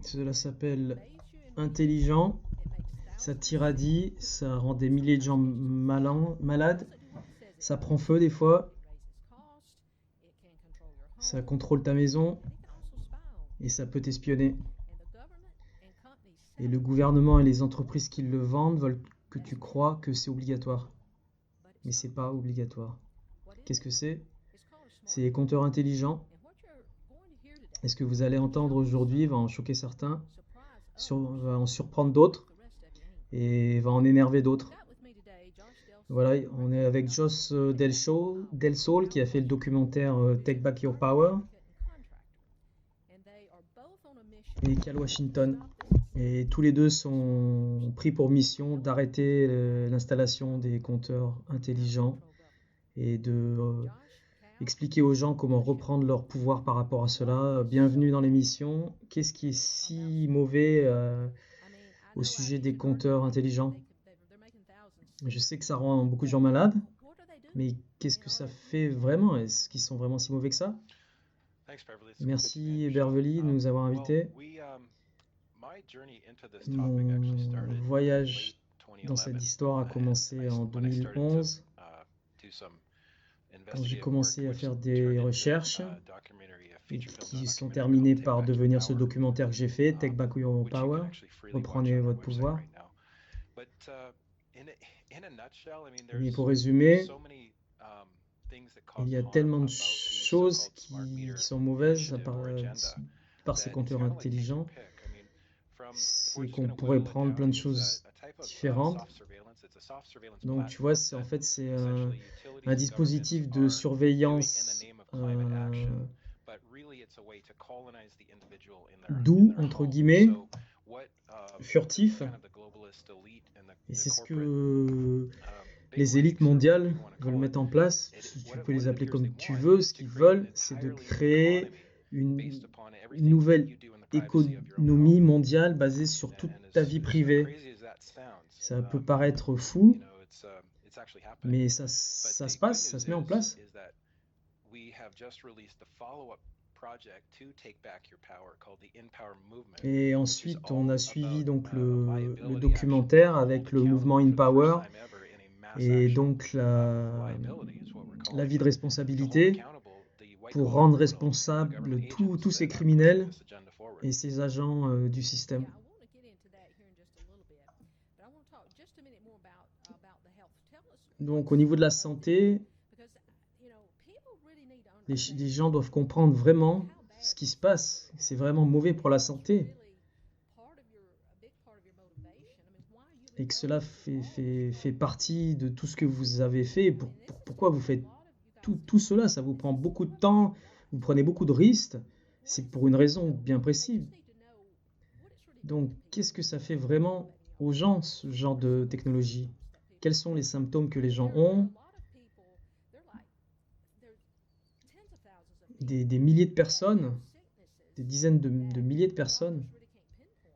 Cela s'appelle intelligent, ça t'irradie, ça rend des milliers de gens malades, ça prend feu des fois, ça contrôle ta maison et ça peut t'espionner. Et le gouvernement et les entreprises qui le vendent veulent que tu crois que c'est obligatoire. Mais c'est pas obligatoire. Qu'est-ce que c'est? C'est les compteurs intelligents. Et ce que vous allez entendre aujourd'hui va en choquer certains, va en surprendre d'autres et va en énerver d'autres. Voilà, on est avec Josh Del Sol qui a fait le documentaire Take Back Your Power et Cal Washington. Et tous les deux sont pris pour mission d'arrêter l'installation des compteurs intelligents et de expliquer aux gens comment reprendre leur pouvoir par rapport à cela. Bienvenue dans l'émission. Qu'est-ce qui est si mauvais au sujet des compteurs intelligents? Je sais que ça rend beaucoup de gens malades, mais qu'est-ce que ça fait vraiment? Est-ce qu'ils sont vraiment si mauvais que ça? Merci Beverly de nous avoir invités. Mon voyage dans cette histoire a commencé en 2011, quand j'ai commencé à faire des recherches et qui sont terminées par devenir ce documentaire que j'ai fait, Take Back Your Power, reprenez votre pouvoir. Mais pour résumer, il y a tellement de choses qui sont mauvaises par ces compteurs intelligents, c'est qu'on pourrait prendre plein de choses différentes. Donc tu vois, c'est un dispositif de surveillance doux, entre guillemets, furtif. Et c'est ce que les élites mondiales veulent mettre en place. Tu peux les appeler comme tu veux. Ce qu'ils veulent, c'est de créer une nouvelle économie mondiale basée sur toute ta vie privée. Ça peut paraître fou, mais ça se passe, ça se met en place. Et ensuite, on a suivi donc le documentaire avec le mouvement In Power et donc la vie de responsabilité pour rendre responsables tous ces criminels et ces agents du système. Donc au niveau de la santé, les gens doivent comprendre vraiment ce qui se passe. C'est vraiment mauvais pour la santé. Et que cela fait partie de tout ce que vous avez fait. Pourquoi vous faites tout cela? Ça vous prend beaucoup de temps, vous prenez beaucoup de risques. C'est pour une raison bien précise. Donc, qu'est-ce que ça fait vraiment aux gens, ce genre de technologie? Quels sont les symptômes que les gens ont? Des milliers de personnes, des dizaines de milliers de personnes.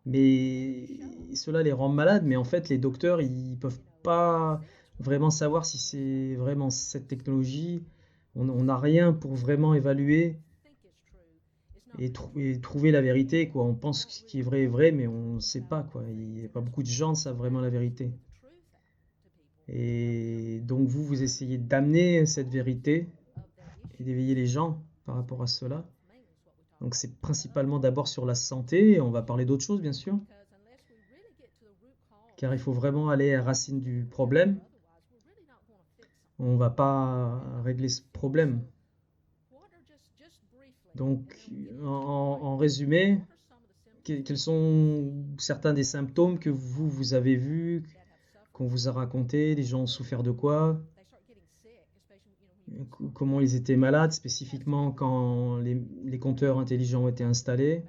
Mais cela les rend malades, mais en fait, les docteurs, ils peuvent pas vraiment savoir si c'est vraiment cette technologie. On n'a rien pour vraiment évaluer et trouver la vérité, quoi. On pense que ce qui est vrai, mais on ne sait pas, quoi. Il n'y a pas beaucoup de gens qui savent vraiment la vérité. Et donc vous essayez d'amener cette vérité et d'éveiller les gens par rapport à cela. Donc c'est principalement d'abord sur la santé, et on va parler d'autres choses bien sûr, car il faut vraiment aller à la racine du problème. On ne va pas régler ce problème. Donc en résumé, quels sont certains des symptômes que vous avez vus, qu'on vous a raconté, les gens ont souffert de quoi? Comment ils étaient malades spécifiquement quand les compteurs intelligents ont été installés.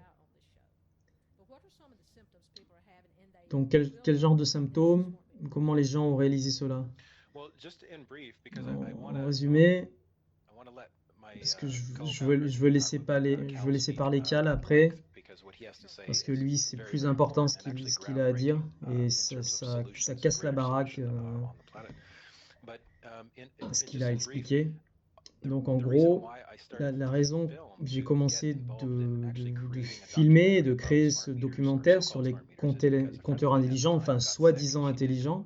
Donc quel genre de symptômes? Comment les gens ont réalisé cela? En résumé, parce que je veux laisser parler Cal après, parce que lui c'est plus important ce qu'il a à dire et ça casse la baraque ce qu'il a expliqué. Donc en gros, la raison que j'ai commencé de filmer et de créer ce documentaire sur les compteurs intelligents, enfin soi-disant intelligents,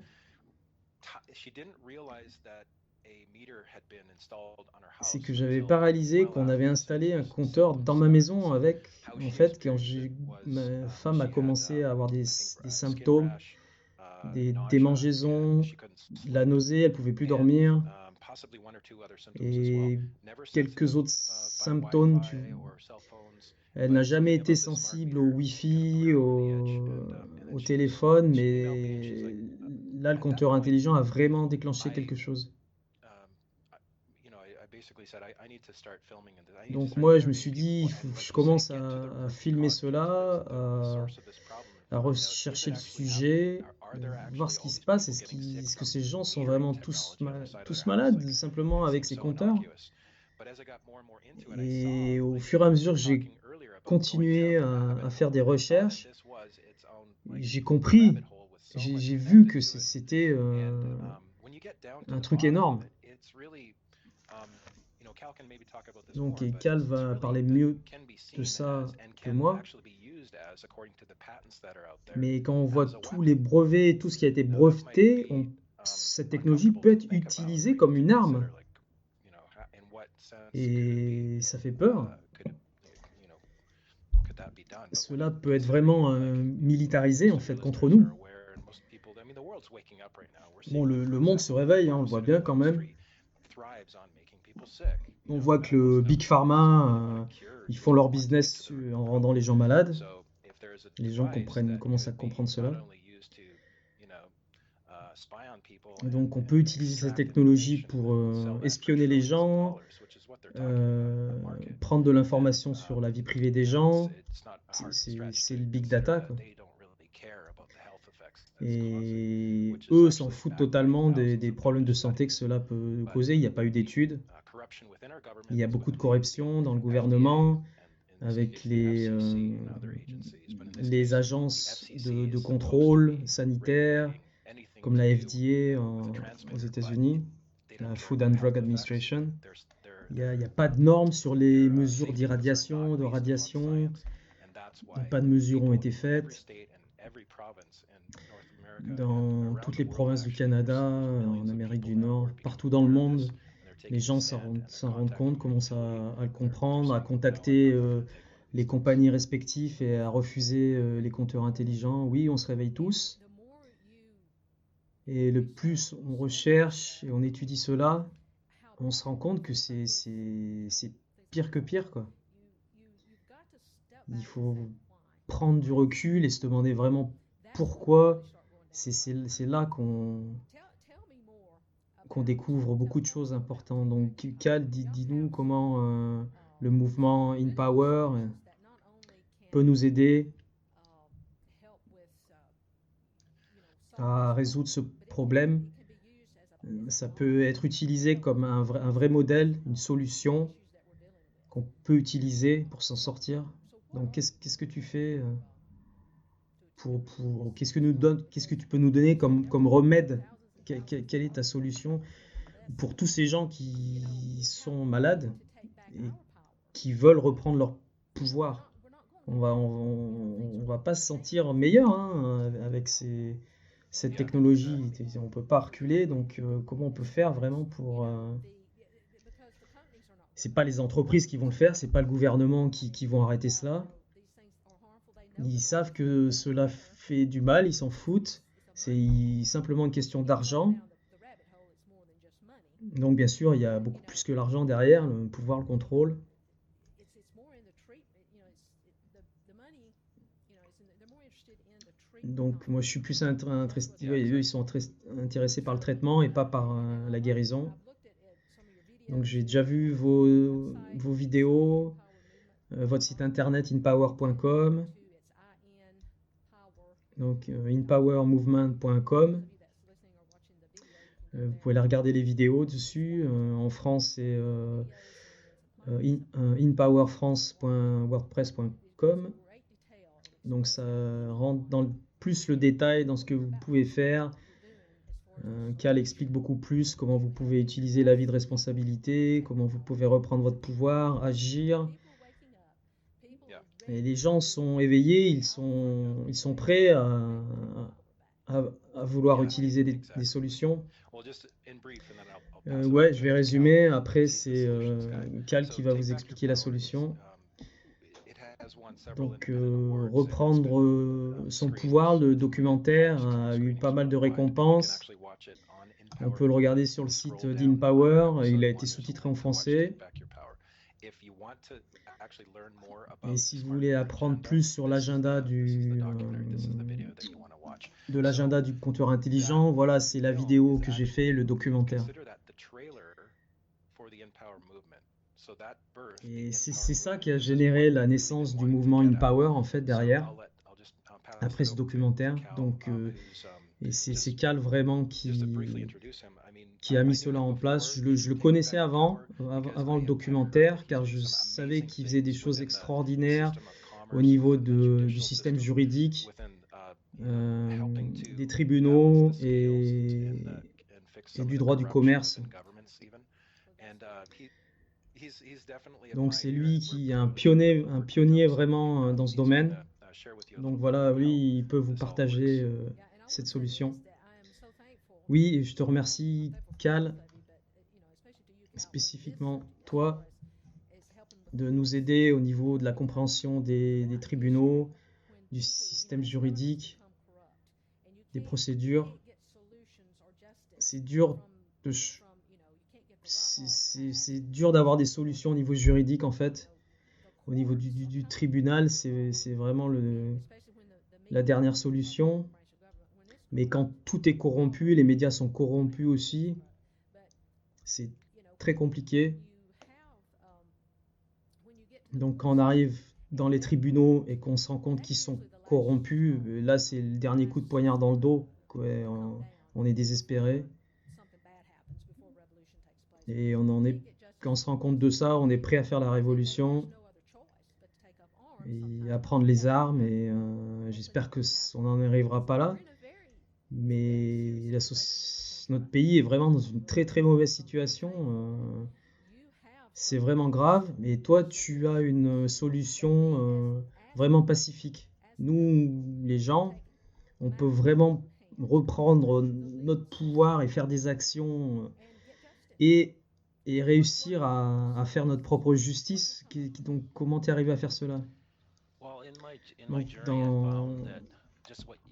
c'est que j'avais pas réalisé qu'on avait installé un compteur dans ma maison avec, en fait, quand ma femme a commencé à avoir des symptômes, des démangeaisons, de la nausée, elle pouvait plus dormir, et quelques autres symptômes. Elle n'a jamais été sensible au Wi-Fi, au téléphone, mais là, le compteur intelligent a vraiment déclenché quelque chose. Donc moi, je me suis dit, il faut que je commence à filmer cela, à rechercher le sujet, voir ce qui se passe. Est-ce que ces gens sont vraiment tous malades, simplement avec ces compteurs? Et au fur et à mesure que j'ai continué à faire des recherches, j'ai compris, j'ai vu que c'était un truc énorme. Donc, et Cal va parler mieux de ça que moi. Mais quand on voit tous les brevets, tout ce qui a été breveté, cette technologie peut être utilisée comme une arme. Et ça fait peur. Cela peut être vraiment militarisé en fait contre nous. Bon, le monde se réveille, hein, on le voit bien quand même. On voit que le Big Pharma, ils font leur business en rendant les gens malades. Les gens commencent à comprendre cela. Donc on peut utiliser cette technologie pour espionner les gens, prendre de l'information sur la vie privée des gens. C'est le big data, quoi. Et eux s'en foutent totalement des problèmes de santé que cela peut causer. Il n'y a pas eu d'études. Il y a beaucoup de corruption dans le gouvernement, avec les agences de contrôle sanitaire, comme la FDA aux États-Unis, la Food and Drug Administration. Il n'y a pas de normes sur les mesures d'irradiation, de radiation. Pas de mesures ont été faites. Dans toutes les provinces du Canada, en Amérique du Nord, partout dans le monde, les gens s'en rendent compte, commencent à le comprendre, à contacter les compagnies respectives et à refuser les compteurs intelligents. Oui, on se réveille tous. Et le plus on recherche et on étudie cela, on se rend compte que c'est pire que pire, quoi. Il faut prendre du recul et se demander vraiment pourquoi. C'est là qu'on découvre beaucoup de choses importantes. Donc, Cal, dis-nous comment le mouvement In Power peut nous aider à résoudre ce problème. Ça peut être utilisé comme un vrai modèle, une solution qu'on peut utiliser pour s'en sortir. Donc, qu'est-ce que tu fais qu'est-ce que tu peux nous donner comme remède? Quelle est ta solution pour tous ces gens qui sont malades et qui veulent reprendre leur pouvoir? On va pas se sentir meilleur, hein, avec cette technologie. On peut pas reculer, donc comment on peut faire vraiment pour... C'est pas les entreprises qui vont le faire, c'est pas le gouvernement qui vont arrêter cela. Ils savent que cela fait du mal, ils s'en foutent. C'est simplement une question d'argent. Donc bien sûr, il y a beaucoup plus que l'argent derrière, le pouvoir, le contrôle. Donc moi je suis plus intéressé, eux ils sont intéressés par le traitement et pas par la guérison. Donc j'ai déjà vu vos vidéos, votre site internet inpower.com, donc inpowermovement.com. Vous pouvez aller regarder les vidéos dessus. En France, c'est inpowerfrance.wordpress.com. Donc ça rentre dans plus le détail dans ce que vous pouvez faire Cal explique beaucoup plus comment vous pouvez utiliser l'avis de responsabilité, comment vous pouvez reprendre votre pouvoir, agir. Et les gens sont éveillés, ils sont prêts à vouloir utiliser des solutions. Ouais, je vais résumer. Après, c'est Cal qui va vous expliquer la solution. Donc, reprendre son pouvoir, le documentaire a eu pas mal de récompenses. On peut le regarder sur le site d'InPower. Il a été sous-titré en français. Et si vous voulez apprendre plus sur l'agenda de l'agenda du compteur intelligent, voilà, c'est la vidéo que j'ai fait, le documentaire. Et c'est ça qui a généré la naissance du mouvement InPower, en fait, derrière, après ce documentaire. Donc, et c'est Cal vraiment qui a mis cela en place. Je le connaissais avant le documentaire, car je savais qu'il faisait des choses extraordinaires au niveau du système juridique, des tribunaux et du droit du commerce. Donc c'est lui qui est un pionnier vraiment dans ce domaine. Donc voilà, lui, il peut vous partager cette solution. Oui, je te remercie, Cal, spécifiquement toi, de nous aider au niveau de la compréhension des tribunaux, du système juridique, des procédures. C'est dur c'est dur d'avoir des solutions au niveau juridique, en fait. Au niveau du tribunal, c'est vraiment la dernière solution. Mais quand tout est corrompu, les médias sont corrompus aussi, c'est très compliqué. Donc quand on arrive dans les tribunaux et qu'on se rend compte qu'ils sont corrompus, là c'est le dernier coup de poignard dans le dos. Ouais, on est désespéré. Et quand on se rend compte de ça, on est prêt à faire la révolution et à prendre les armes. Et j'espère qu'on n'en arrivera pas là. Mais notre pays est vraiment dans une très très mauvaise situation. C'est vraiment grave. Et toi, tu as une solution vraiment pacifique. Nous, les gens, on peut vraiment reprendre notre pouvoir et faire des actions et réussir à faire notre propre justice. Donc, comment t'es arrivé à faire cela? Donc, dans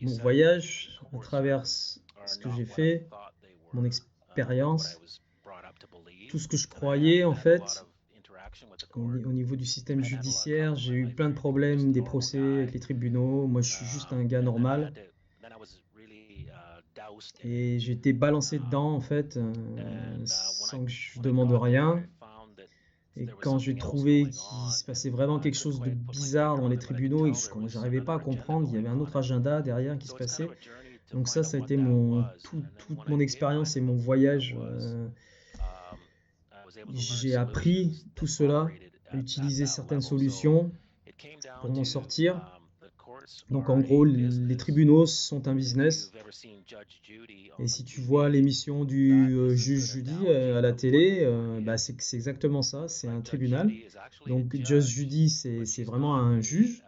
mon voyage, à travers ce que j'ai fait, mon expérience, tout ce que je croyais en fait, au niveau du système judiciaire, j'ai eu plein de problèmes, des procès avec les tribunaux. Moi, je suis juste un gars normal. Et j'ai été balancé dedans, en fait, sans que je demande rien. Et quand j'ai trouvé qu'il se passait vraiment quelque chose de bizarre dans les tribunaux et que je n'arrivais pas à comprendre, il y avait un autre agenda derrière qui se passait. Donc ça a été toute mon expérience et mon voyage. J'ai appris tout cela, à utiliser certaines solutions pour m'en sortir. Donc en gros, les tribunaux sont un business. Et si tu vois l'émission du juge Judy à la télé, bah c'est exactement ça, c'est un tribunal. Donc Judge Judy, c'est vraiment un juge,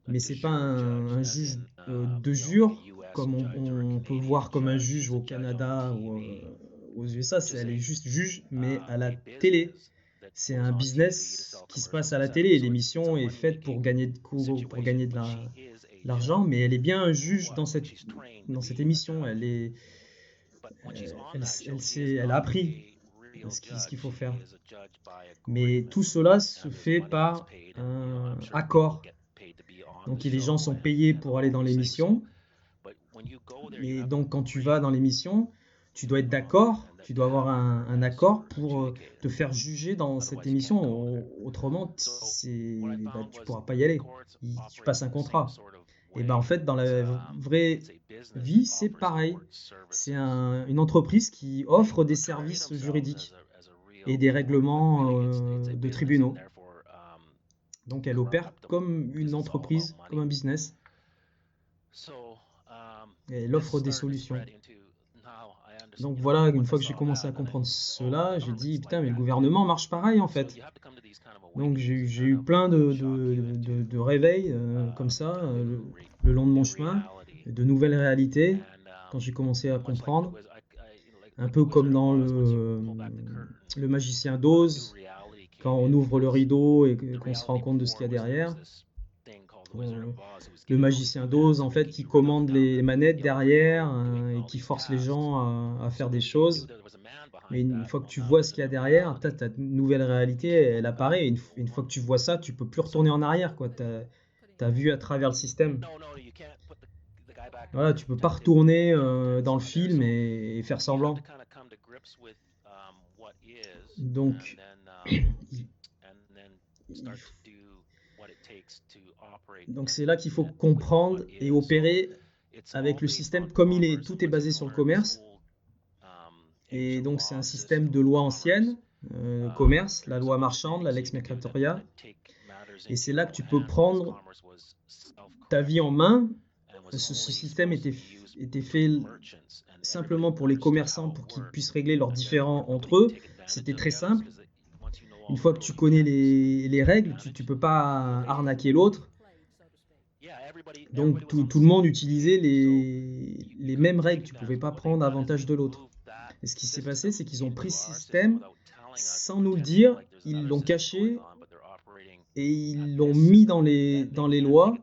mais c'est pas un juge de jure, comme on peut le voir comme un juge au Canada ou aux USA, elle est juste juge, mais à la télé. C'est un business qui se passe à la télé. L'émission est faite pour gagner de l'argent, mais elle est bien un juge dans cette émission. Elle a appris ce qu'il faut faire. Mais tout cela se fait par un accord. Donc les gens sont payés pour aller dans l'émission. Et donc quand tu vas dans l'émission, tu dois être d'accord, tu dois avoir un accord pour te faire juger dans cette émission. Autrement, tu ne pourras pas y aller. Tu passes un contrat. Et ben en fait, dans la vraie vie, c'est pareil. C'est une entreprise qui offre des services juridiques et des règlements de tribunaux. Donc elle opère comme une entreprise, comme un business. et elle offre des solutions. Donc voilà, une fois que j'ai commencé à comprendre cela, j'ai dit, putain, mais le gouvernement marche pareil en fait. Donc j'ai eu plein de réveils comme ça le long de mon chemin, de nouvelles réalités, quand j'ai commencé à comprendre. Un peu comme dans le Magicien d'Oz, quand on ouvre le rideau et qu'on se rend compte de ce qu'il y a derrière. Le Magicien d'Oz, en fait, qui commande les manettes derrière et qui force les gens à faire des choses. Mais une fois que tu vois ce qu'il y a derrière, ta nouvelle réalité, elle apparaît. Une fois que tu vois ça, tu peux plus retourner en arrière, quoi. T'as vu à travers le système. Voilà, tu peux pas retourner dans le film et faire semblant. Donc, donc c'est là qu'il faut comprendre et opérer avec le système comme il est. Tout est basé sur le commerce. Et donc c'est un système de loi ancienne, commerce, la loi marchande, la lex mercatoria. Et c'est là que tu peux prendre ta vie en main. Ce système était fait simplement pour les commerçants, pour qu'ils puissent régler leurs différends entre eux. C'était très simple. Une fois que tu connais les règles, tu ne peux pas arnaquer l'autre. Donc tout le monde utilisait les mêmes règles. Tu ne pouvais pas prendre avantage de l'autre. Et ce qui s'est passé, c'est qu'ils ont pris ce système sans nous le dire, ils l'ont caché et ils l'ont mis dans les lois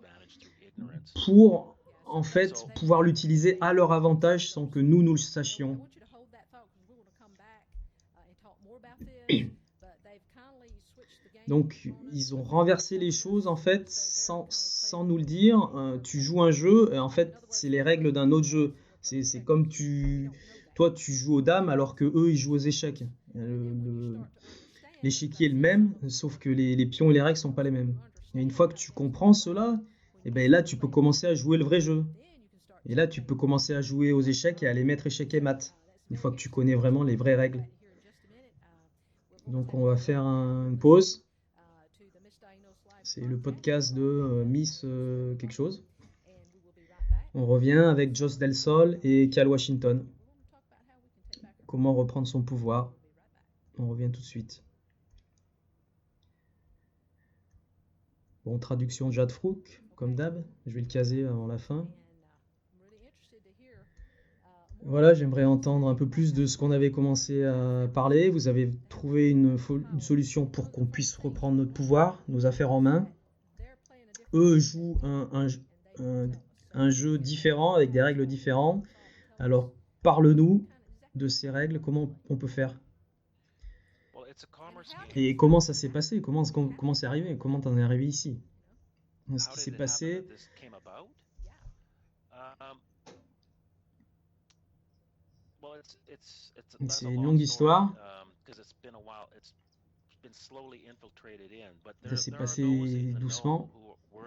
pour en fait pouvoir l'utiliser à leur avantage sans que nous le sachions. Donc ils ont renversé les choses en fait sans nous le dire. Tu joues un jeu et en fait c'est les règles d'un autre jeu. C'est comme toi tu joues aux dames alors que eux ils jouent aux échecs. L'échiquier est le même, sauf que les pions et les règles sont pas les mêmes. Et une fois que tu comprends cela, et ben là tu peux commencer à jouer le vrai jeu. Et là tu peux commencer à jouer aux échecs et à les mettre échecs et maths. Une fois que tu connais vraiment les vraies règles. Donc on va faire une pause. C'est le podcast de Miss quelque chose. On revient avec Joss Del Sol et Cal Washington. Comment reprendre son pouvoir. On revient tout de suite. Bon, traduction de Jade Frouk, comme d'hab. Je vais le caser avant la fin. Voilà, j'aimerais entendre un peu plus de ce qu'on avait commencé à parler. Vous avez trouvé une solution pour qu'on puisse reprendre notre pouvoir, nos affaires en main. Eux jouent un jeu différent, avec des règles différentes. Alors, parle-nous de ces règles, comment on peut faire? Et comment ça s'est passé? Comment c'est arrivé? Comment t'en es arrivé ici? Ce qui s'est passé... C'est une longue histoire. Ça s'est passé doucement.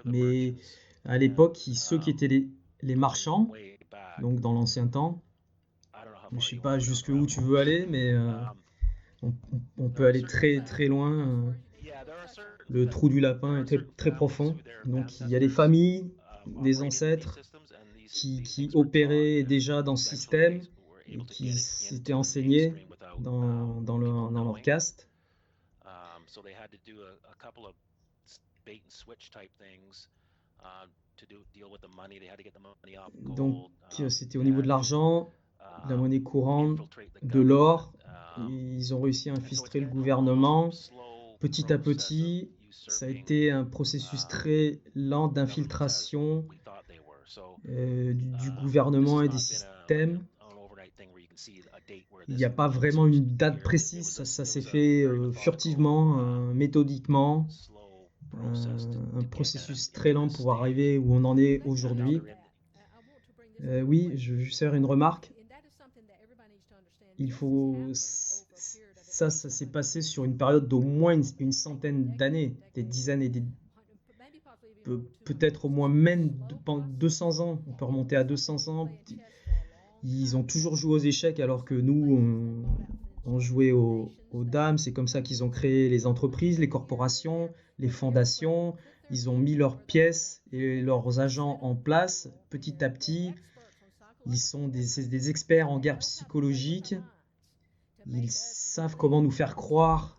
Mais à l'époque, ceux qui étaient les marchands, donc dans l'ancien temps, je ne sais pas jusqu'où tu veux aller, mais on peut aller très très loin. Le trou du lapin est très, très profond. Donc il y a des familles, des ancêtres qui opéraient déjà dans ce système et qui s'étaient enseignés dans leur caste. Donc c'était au niveau de l'argent, de la monnaie courante, de l'or. Ils ont réussi à infiltrer le gouvernement. Petit à petit, ça a été un processus très lent d'infiltration du gouvernement et des systèmes. Il n'y a pas vraiment une date précise, ça s'est fait furtivement, méthodiquement. Un processus très lent pour arriver où on en est aujourd'hui. Oui, je veux juste faire une remarque. Il faut... Ça s'est passé sur une période d'au moins une centaine d'années, des dizaines et peut-être au moins même 200 ans. On peut remonter à 200 ans. Ils ont toujours joué aux échecs alors que nous, on jouait aux dames. C'est comme ça qu'ils ont créé les entreprises, les corporations, les fondations. Ils ont mis leurs pièces et leurs agents en place petit à petit. C'est des experts en guerre psychologique. Ils savent comment nous faire croire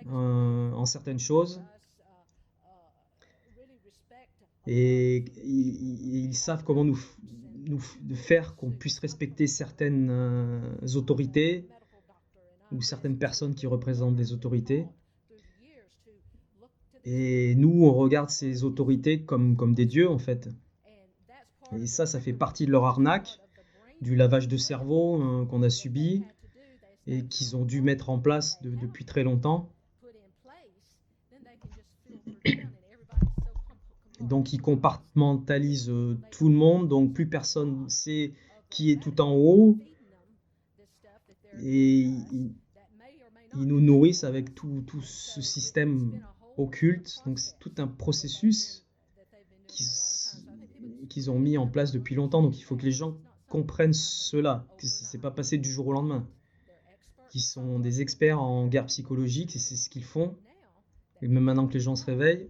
en certaines choses. Et ils savent comment nous faire qu'on puisse respecter certaines autorités ou certaines personnes qui représentent des autorités. Et nous, on regarde ces autorités comme des dieux, en fait. Et ça fait partie de leur arnaque, du lavage de cerveau qu'on a subi et qu'ils ont dû mettre en place depuis très longtemps. Donc, ils compartimentalisent tout le monde, donc plus personne sait qui est tout en haut. Et ils nous nourrissent avec tout ce système occulte. Donc, c'est tout un processus qu'ils ont mis en place depuis longtemps. Donc, il faut que les gens comprennent cela, que ça ne s'est pas passé du jour au lendemain. Ils sont des experts en guerre psychologique et c'est ce qu'ils font. Et même maintenant que les gens se réveillent,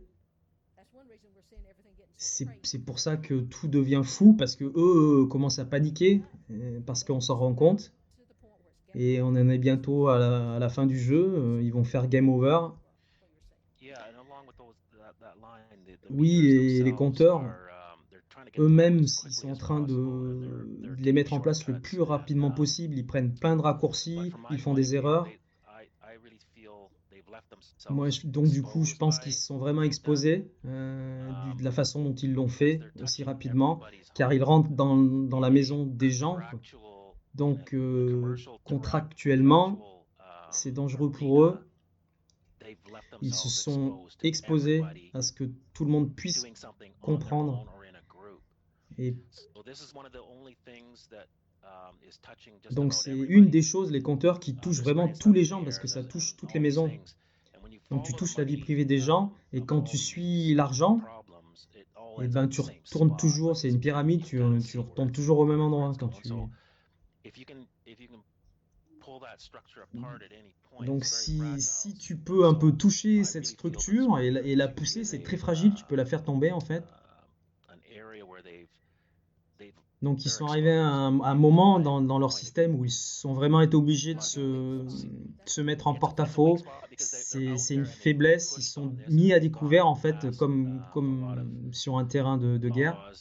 c'est pour ça que tout devient fou, parce que eux commencent à paniquer, parce qu'on s'en rend compte. Et on en est bientôt à la fin du jeu, ils vont faire game over. Oui, et les compteurs, eux-mêmes, ils sont en train de les mettre en place le plus rapidement possible. Ils prennent plein de raccourcis, ils font des erreurs. Donc du coup, je pense qu'ils se sont vraiment exposés de la façon dont ils l'ont fait aussi rapidement, car ils rentrent dans la maison des gens. Donc contractuellement, c'est dangereux pour eux. Ils se sont exposés à ce que tout le monde puisse comprendre. Et donc c'est une des choses, les compteurs, qui touchent vraiment tous les gens, parce que ça touche toutes les maisons. Donc tu touches la vie privée des gens, et quand tu suis l'argent, et ben tu retournes toujours, c'est une pyramide, tu retombes toujours au même endroit quand tu... Donc si tu peux un peu toucher cette structure et la pousser, c'est très fragile, tu peux la faire tomber en fait. Donc ils sont arrivés à un moment dans leur système où ils sont vraiment été obligés de se mettre en porte-à-faux. C'est une faiblesse, ils sont mis à découvert en fait comme sur un terrain de guerre.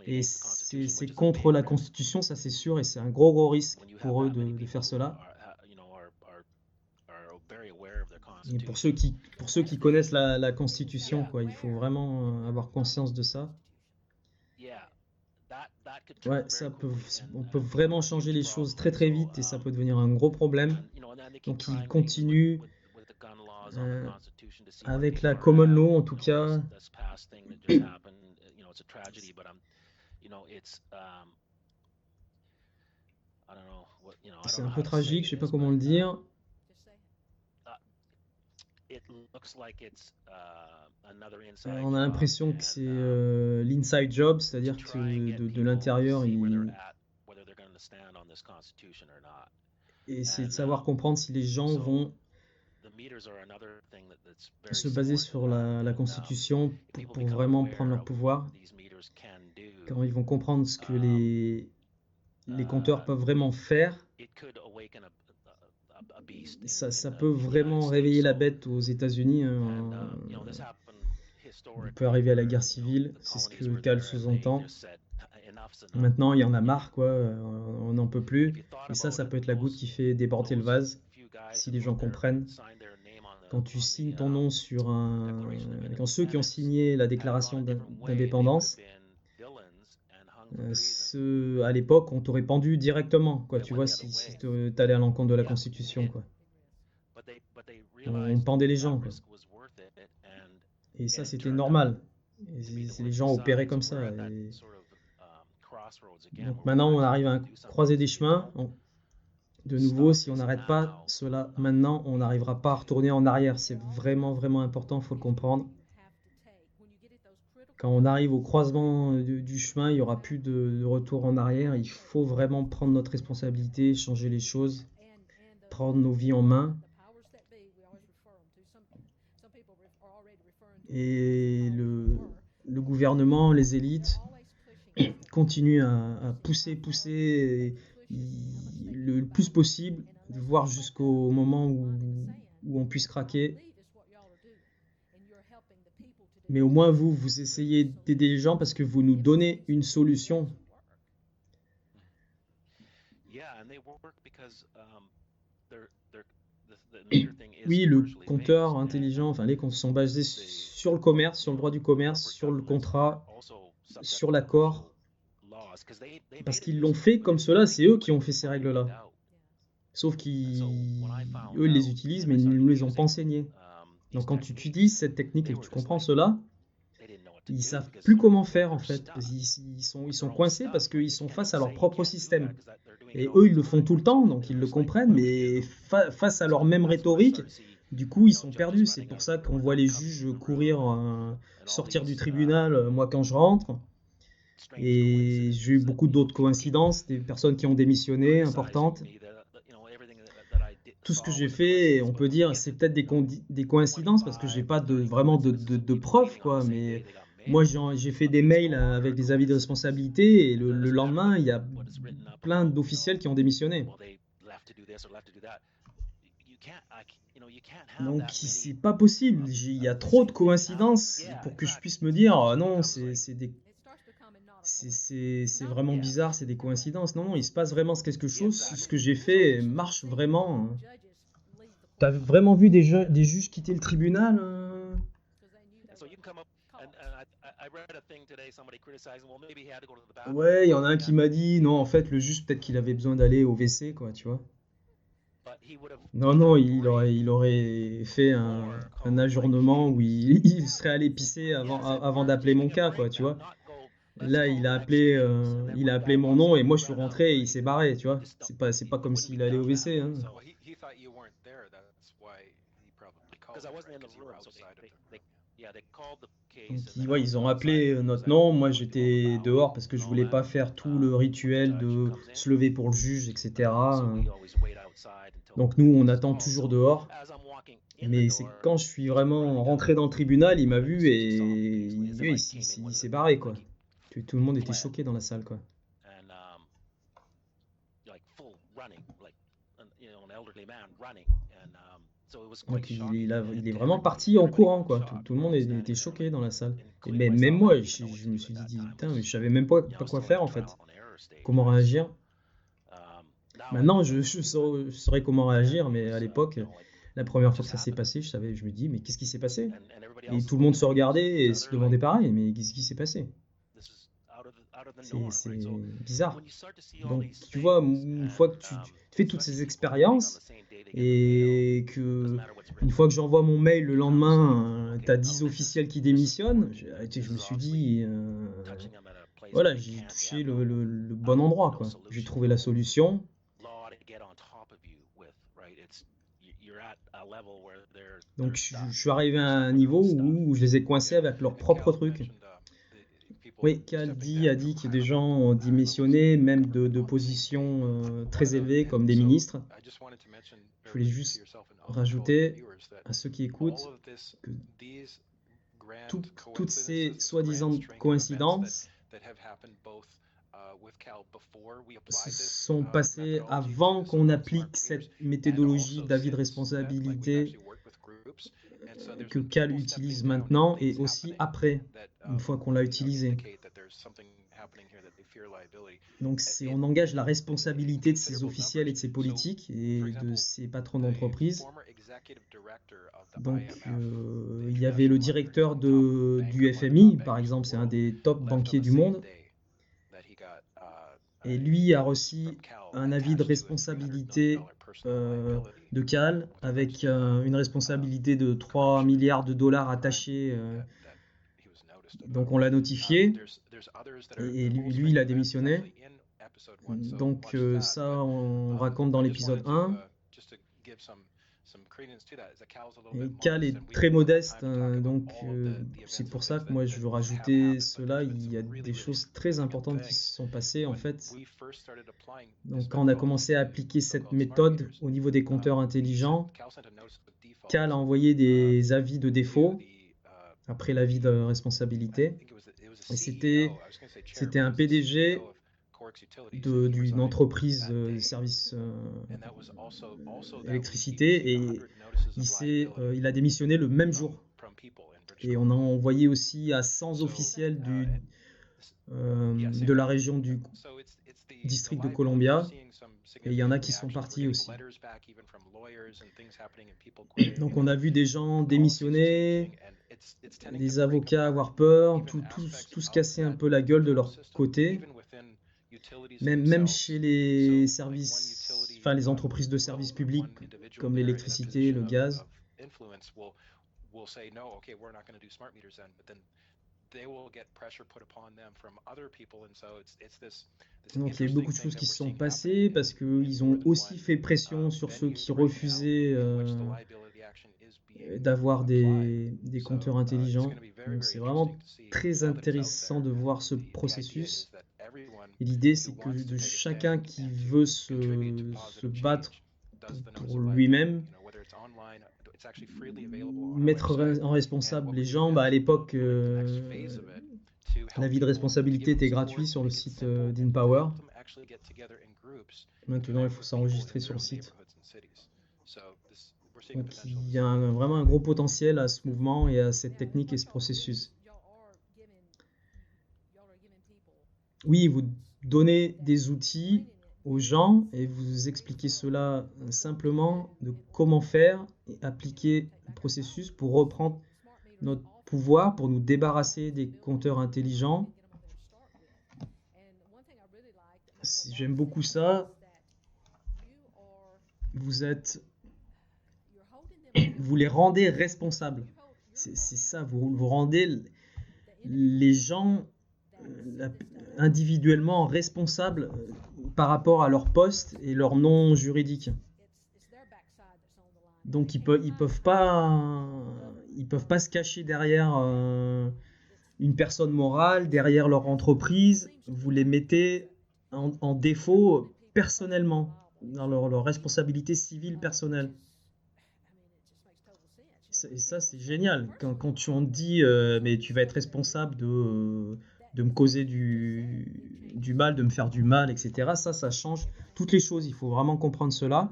Et c'est contre la Constitution, ça c'est sûr, et c'est un gros risque pour eux de faire cela. Et pour ceux qui connaissent la Constitution, quoi, il faut vraiment avoir conscience de ça. Ouais, on peut vraiment changer les choses très très vite et ça peut devenir un gros problème. Donc ils continuent avec la common law en tout cas. C'est un peu tragique, je sais pas comment le dire. On a l'impression que c'est l'inside job, c'est-à-dire que de l'intérieur, et c'est de savoir comprendre si les gens vont se baser sur la Constitution pour vraiment prendre leur pouvoir, quand ils vont comprendre ce que les compteurs peuvent vraiment faire. Ça peut vraiment réveiller la bête aux États-Unis. On peut arriver à la guerre civile, c'est ce que Cal sous-entend. Maintenant, il y en a marre, quoi. On n'en peut plus. Et ça peut être la goutte qui fait déborder le vase, si les gens comprennent. Quand tu signes ton nom sur quand ceux qui ont signé la déclaration d'indépendance, à l'époque, on t'aurait pendu directement, quoi. Tu vois, si t'allais à l'encontre de la Constitution, quoi. On pendait les gens, quoi. Et ça, c'était normal. Et les gens opéraient comme ça. Donc maintenant, on arrive à un croisé des chemins. De nouveau, si on n'arrête pas cela maintenant, on n'arrivera pas à retourner en arrière. C'est vraiment, vraiment important, il faut le comprendre. Quand on arrive au croisement du chemin, il n'y aura plus de retour en arrière. Il faut vraiment prendre notre responsabilité, changer les choses, prendre nos vies en main. Et le gouvernement, les élites, continue à pousser, le plus possible, voire jusqu'au moment où on puisse craquer. Mais au moins vous essayez d'aider les gens parce que vous nous donnez une solution. Oui, le compteur intelligent, enfin les comptes sont basés sur le commerce, sur le droit du commerce, sur le contrat, sur l'accord. Parce qu'ils l'ont fait comme cela, c'est eux qui ont fait ces règles-là. Sauf qu'eux, ils les utilisent, mais ils ne nous les ont pas enseignés. Donc quand tu utilises cette technique et que tu comprends cela, ils savent plus comment faire en fait. Ils sont coincés parce qu'ils sont face à leur propre système. Et eux, ils le font tout le temps, donc ils le comprennent, mais face à leur même rhétorique, du coup, ils sont perdus. C'est pour ça qu'on voit les juges courir, sortir du tribunal, moi quand je rentre. Et j'ai eu beaucoup d'autres coïncidences, des personnes qui ont démissionné, importantes. Tout ce que j'ai fait, on peut dire, c'est peut-être des coïncidences parce que j'ai pas vraiment de preuves, quoi. Mais moi, j'ai fait des mails avec des avis de responsabilité et le lendemain, il y a plein d'officiels qui ont démissionné. Donc, c'est pas possible. Il y a trop de coïncidences pour que je puisse me dire, non, c'est vraiment bizarre, c'est des coïncidences. Non, non, il se passe vraiment quelque chose. Ce que j'ai fait marche vraiment. T'as vraiment vu des juges quitter le tribunal Ouais, il y en a un qui m'a dit, non, en fait, le juge, peut-être qu'il avait besoin d'aller au WC, quoi, tu vois. Non, non, il aurait fait un ajournement où il serait allé pisser avant d'appeler mon cas, quoi, tu vois. Là, il a appelé mon nom et moi, je suis rentré et il s'est barré, tu vois. C'est pas comme s'il allait au WC, hein. Donc, ouais, ils ont appelé notre nom. Moi, j'étais dehors parce que je voulais pas faire tout le rituel de se lever pour le juge, etc. Donc, nous, on attend toujours dehors. Mais c'est quand je suis vraiment rentré dans le tribunal, il m'a vu et il s'est barré, quoi. Tout le monde était choqué dans la salle, quoi. Donc il est vraiment parti en courant, quoi. Tout le monde était choqué dans la salle. Et même moi, je me suis dit, putain, mais je savais même pas quoi faire en fait. Comment réagir. Maintenant, je saurais comment réagir, mais à l'époque, la première fois que ça s'est passé, je me dis, mais qu'est-ce qui s'est passé? Et tout le monde se regardait et se demandait pareil, mais qu'est-ce qui s'est passé? C'est bizarre. Donc, tu vois, une fois que tu fais toutes ces expériences et que une fois que j'envoie mon mail le lendemain, tu as 10 officiels qui démissionnent, je me suis dit, voilà, j'ai touché le bon endroit, quoi. J'ai trouvé la solution. Donc, je suis arrivé à un niveau où je les ai coincés avec leurs propres trucs. Oui, Caldi a dit que des gens ont démissionné, même de positions très élevées, comme des ministres. Je voulais juste rajouter à ceux qui écoutent que toutes ces soi-disant coïncidences se sont passées avant qu'on applique cette méthodologie d'avis de responsabilité que Cal utilise maintenant et aussi après, une fois qu'on l'a utilisé. Donc on engage la responsabilité de ces officiels et de ces politiques et de ces patrons d'entreprise. Donc il y avait le directeur du FMI, par exemple, c'est un des top banquiers du monde. Et lui a reçu un avis de responsabilité de Cal avec une responsabilité de 3 milliards de dollars attachés. Donc on l'a notifié et lui il a démissionné. Donc ça on raconte dans l'épisode 1. Et Cal est très modeste, donc c'est pour ça que moi je veux rajouter cela. Il y a des choses très importantes qui se sont passées en fait. Donc quand on a commencé à appliquer cette méthode au niveau des compteurs intelligents, Cal a envoyé des avis de défaut après l'avis de responsabilité. Et c'était un PDG d'une entreprise de service électricité et il a démissionné le même jour. Et on a envoyé aussi à 100 officiels de la région du district de Columbia, et il y en a qui sont partis aussi. Donc on a vu des gens démissionner, des avocats avoir peur, tous casser un peu la gueule de leur côté. Même chez les services, enfin les entreprises de services publics comme l'électricité, le gaz. Donc il y a eu beaucoup de choses qui se sont passées parce qu'ils ont aussi fait pression sur ceux qui refusaient d'avoir des compteurs intelligents. Donc c'est vraiment très intéressant de voir ce processus. Et l'idée, c'est que de chacun qui veut se battre pour lui-même, mettre en responsable les gens. À l'époque, l'avis de responsabilité était gratuit sur le site d'InPower. Maintenant, il faut s'enregistrer sur le site. Donc, il y a vraiment un gros potentiel à ce mouvement et à cette technique et ce processus. Oui, vous donnez des outils aux gens et vous expliquez cela simplement de comment faire et appliquer le processus pour reprendre notre pouvoir, pour nous débarrasser des compteurs intelligents. J'aime beaucoup ça. Vous les rendez responsables. C'est ça, vous rendez les gens individuellement responsables par rapport à leur poste et leur nom juridique. Donc ils peuvent pas se cacher derrière une personne morale, derrière leur entreprise. Vous les mettez en défaut personnellement, dans leur responsabilité civile personnelle. Et ça, c'est génial. Quand on te dit mais tu vas être responsable de me causer du mal, de me faire du mal, etc. Ça change toutes les choses. Il faut vraiment comprendre cela.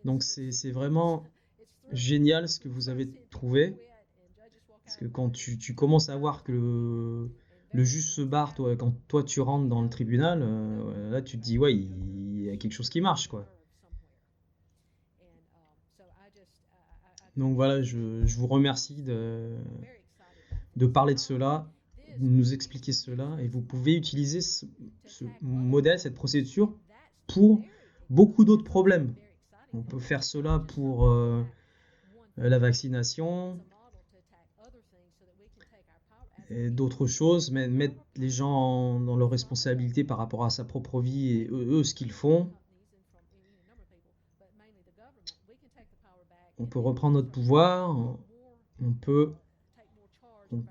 Donc c'est vraiment génial ce que vous avez trouvé. Parce que quand tu commences à voir que le juge se barre, quand toi tu rentres dans le tribunal, là tu te dis ouais, il y a quelque chose qui marche, quoi. Donc voilà, je vous remercie de parler de cela, de nous expliquer cela, et vous pouvez utiliser ce modèle, cette procédure pour beaucoup d'autres problèmes. On peut faire cela pour la vaccination et d'autres choses, mais mettre les gens dans leur responsabilité par rapport à sa propre vie et eux ce qu'ils font. On peut reprendre notre pouvoir, on peut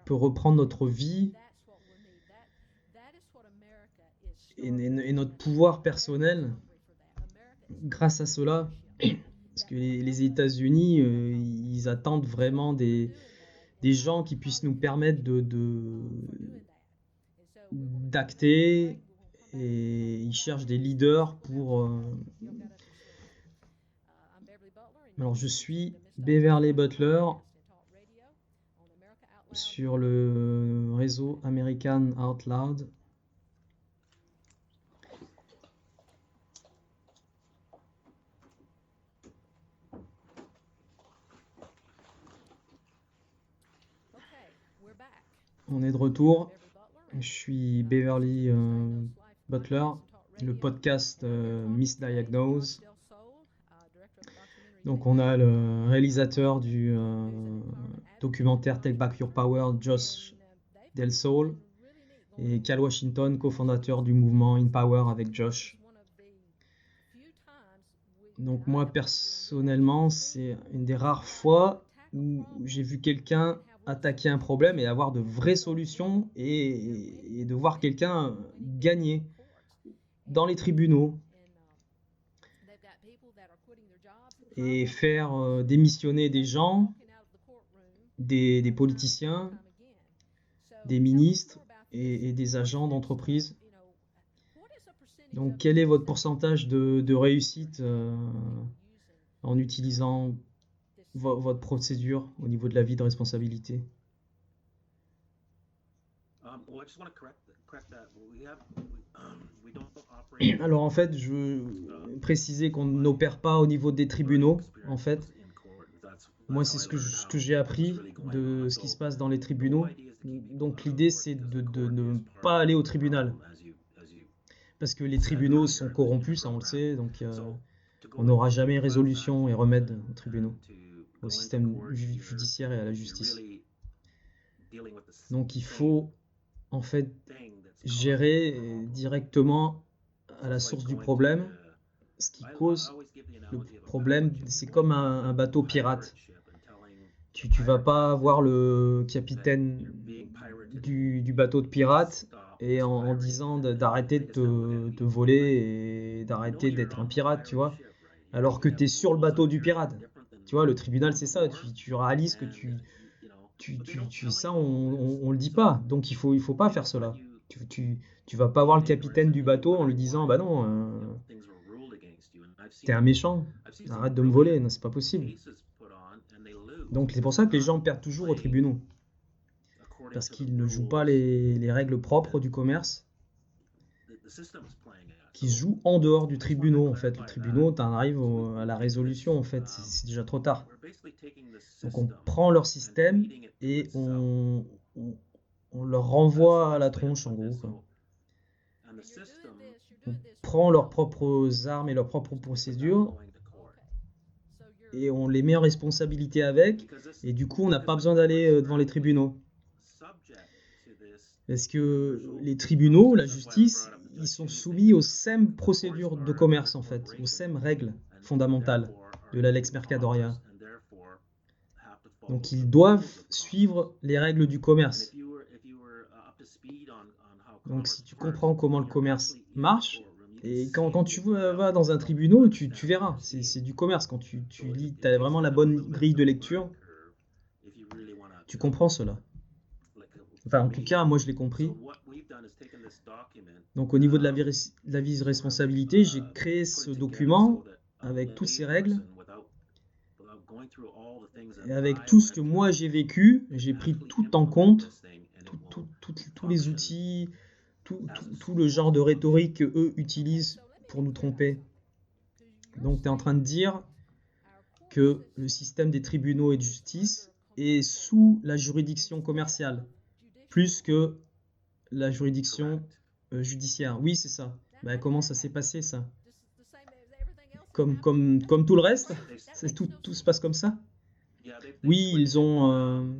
reprendre notre vie et notre pouvoir personnel grâce à cela. Parce que les États-Unis, ils attendent vraiment des gens qui puissent nous permettre d'acter, et ils cherchent des leaders pour... Alors je suis Beverly Butler sur le réseau American Out Loud. On est de retour. Je suis Beverly Butler, le podcast Misdiagnose. Donc on a le réalisateur du documentaire Take Back Your Power, Josh Del Sol, et Cal Washington, cofondateur du mouvement InPower avec Josh. Donc moi personnellement, c'est une des rares fois où j'ai vu quelqu'un attaquer un problème et avoir de vraies solutions et de voir quelqu'un gagner dans les tribunaux et faire démissionner des gens, des politiciens, des ministres et des agents d'entreprise. Donc, quel est votre pourcentage de réussite en utilisant votre procédure au niveau de l'avis de responsabilité? Alors en fait, je veux préciser qu'on n'opère pas au niveau des tribunaux. En fait, moi c'est ce que j'ai appris de ce qui se passe dans les tribunaux. Donc l'idée c'est de ne pas aller au tribunal. Parce que les tribunaux sont corrompus, ça on le sait, donc on n'aura jamais résolution et remède aux tribunaux, au système judiciaire et à la justice. Donc il faut en fait gérer directement à la source du problème. Ce qui cause le problème, c'est comme un bateau pirate. Tu vas pas voir le capitaine du bateau de pirate et en disant d'arrêter de te voler et d'arrêter d'être un pirate, tu vois, alors que tu es sur le bateau du pirate. Tu vois, le tribunal, c'est ça. Tu réalises que ça, on le dit pas. Donc il faut pas faire cela. Tu vas pas voir le capitaine du bateau en lui disant, bah non, t'es un méchant, arrête de me voler, non, c'est pas possible. Donc c'est pour ça que les gens perdent toujours aux tribunaux. Parce qu'ils ne jouent pas les règles propres du commerce, qui se jouent en dehors du tribunal. En fait, le tribunal, tu arrives à la résolution, en fait, c'est déjà trop tard. Donc on prend leur système et on leur renvoie à la tronche, en gros, quoi. On prend leurs propres armes et leurs propres procédures et on les met en responsabilité avec, et du coup on n'a pas besoin d'aller devant les tribunaux. Parce que les tribunaux, la justice, ils sont soumis aux mêmes procédures de commerce en fait, aux mêmes règles fondamentales de la Lex Mercadoria. Donc ils doivent suivre les règles du commerce. Donc si tu comprends comment le commerce marche, et quand tu vas dans un tribunal, tu verras, c'est du commerce. Quand tu lis, tu as vraiment la bonne grille de lecture, tu comprends cela. Enfin, en tout cas, moi je l'ai compris. Donc au niveau de l'avis de responsabilité, j'ai créé ce document avec toutes ces règles. Et avec tout ce que moi j'ai vécu, j'ai pris tout en compte, tous les outils, tout le genre de rhétorique qu'eux utilisent pour nous tromper. Donc tu es en train de dire que le système des tribunaux et de justice est sous la juridiction commerciale, plus que la juridiction judiciaire. Oui, c'est ça. Ben, comment ça s'est passé, ça? Comme tout le reste, tout se passe comme ça? Oui, ils ont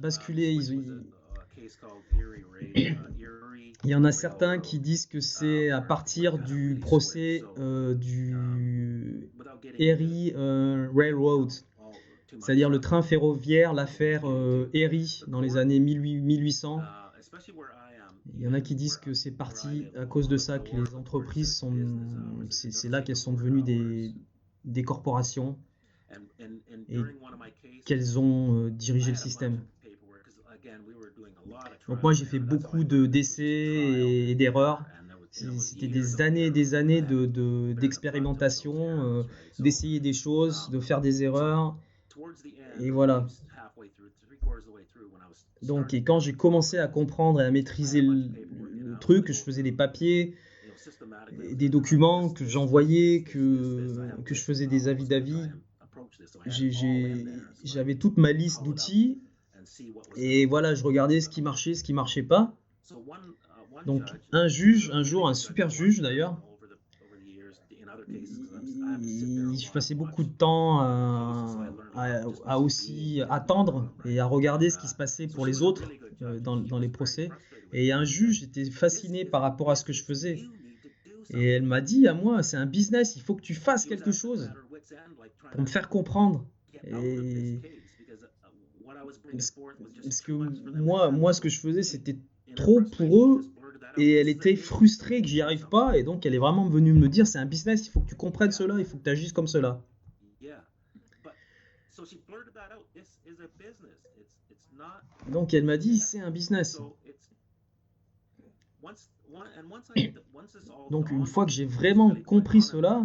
basculé. Il y en a certains qui disent que c'est à partir du procès du Erie Railroad, c'est-à-dire le train ferroviaire, l'affaire Erie dans les années 1800. Il y en a qui disent que c'est parti à cause de ça que les entreprises c'est là qu'elles sont devenues des corporations et qu'elles ont dirigé le système. Donc moi j'ai fait beaucoup d'essais et d'erreurs. C'était des années et des années d'expérimentation, d'essayer des choses, de faire des erreurs. Et voilà. Donc, et quand j'ai commencé à comprendre et à maîtriser le truc, je faisais des papiers, des documents que j'envoyais, que je faisais des avis d'avis. J'avais toute ma liste d'outils et voilà, je regardais ce qui marchait pas. Donc un juge, un jour, un super juge d'ailleurs, je passais beaucoup de temps à aussi attendre et à regarder ce qui se passait pour les autres dans les procès. Et un juge était fasciné par rapport à ce que je faisais. Et elle m'a dit à moi, c'est un business, il faut que tu fasses quelque chose pour me faire comprendre. Et parce que moi, ce que je faisais, c'était trop pour eux. Et elle était frustrée que j'y arrive pas. Et donc, elle est vraiment venue me dire, c'est un business, il faut que tu comprennes cela, il faut que tu agisses comme cela. Donc elle m'a dit, c'est un business. Donc une fois que j'ai vraiment compris cela,